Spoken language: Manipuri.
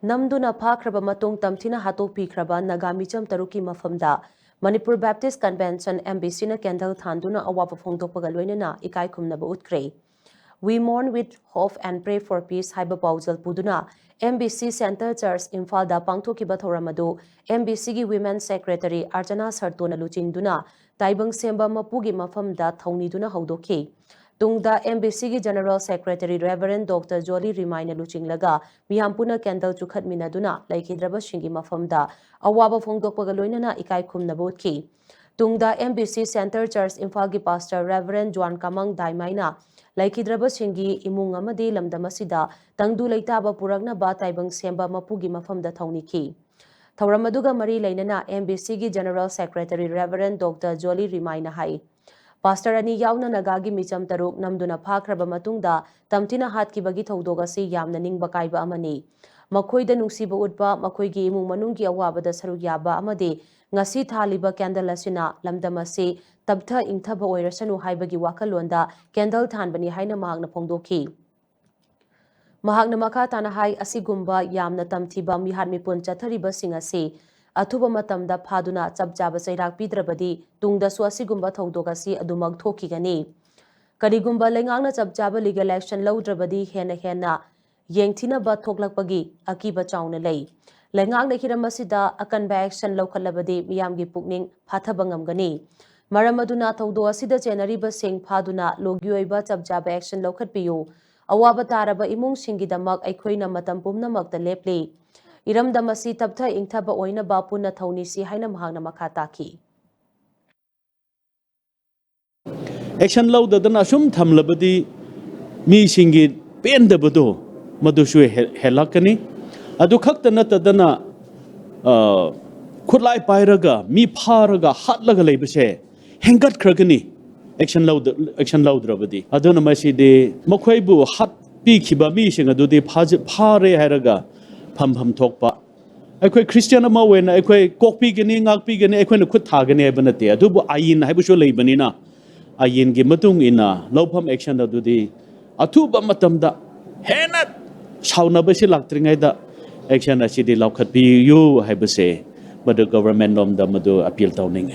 Namduna Pakhraba Matung Tamthina Hatokpikraba Nagamicham Taruki Mafamda Manipur Baptist Convention MBC na Candle Thanduna Awaba Phongdok-Khre loinana ikai khumnaba utkre. We mourn with hope and pray for peace haiba paujal puduna MBC Center Church Imphal-da pangthokiba thoramadu MBC gi Women Secretary Archana Sartona luchingduna taibang semba mapugi mafamda thauniduna haudokhi. Tungda MBC gi General Secretary Reverend Dr. Jolly Remaina Luchinglaga Mihampuna Candle Chukhat Minaduna Laikhidraba Shingi Mafamda Awaba Phongdok-Khre loinana ikai khumnaba utki. Tungda MBC Center Church Imphal gi Pastor Reverend Juan Kamang Daimaina Laikhidraba Shingi imung amadi lamdamasida tangdu leitaba puraknaba taibang semba mapugi mafamda thauniki. Thawramaduga mari lainana MBC gi General Secretary Reverend Dr. Jolly Remaina hai. Pastor ani yauna nagagi micham taruk namduna phakraba matungda tamtina hatkibagi thodogasi yamna ningba kaiba amani. Makhoida nungsiba utba makhoigi imung manunggi awabada saruk yaba amadi ngasi thaliba candle asina lamdamasi tabtha ingthaba oirasanu haibagi wakalonda candle thanbani haina mahakna phongdokhi. Mahakna makha tana hai asigumba yamna tamthiba mihat mipun chathariba singasi athuba matamda phaduna chapjaba chairak pidrabadi tungda su asigumba thodogasi adumag thokigani. Karigumba lengangna chapjaba legal action laudrabadi hena yengthinaba thoklakpagi akiba chauna lei. Lengangna hiramasida akanba action laukhalabadi miyamgi pukning phathaba ngamgani. Maramaduna thodo asida chenariba sing phaduna logyoiba chapjaba action laukhatpiyu. Awaba taraba imung singidamak aikhoina matam pumnamakta lepli. Iramdamasi tabtha ingthaba oina bapuna thaunisi haina mahakna makha taki. Action laudadana sum thamlabadi mi singi pendabado madushu helakani adu khakta natadana khulai pairaga mi pharaga hatlaga leibase hengat khragani action laudrabadi aduna masidi makhaibu hat pi khiba mi singa dudi phare hairaga pham thokpa aikhoi Christian ama wena aikhoi kokpi gani ngakpi gani aikhoi na khut thagani abanate adubu ayin haibuso leibani na ayin gi matung ina lawpham action dudi athuba matamda hena saunabasi laktringaida action asidi laukhat pi yu haibase madu government nom da madu appeal tawning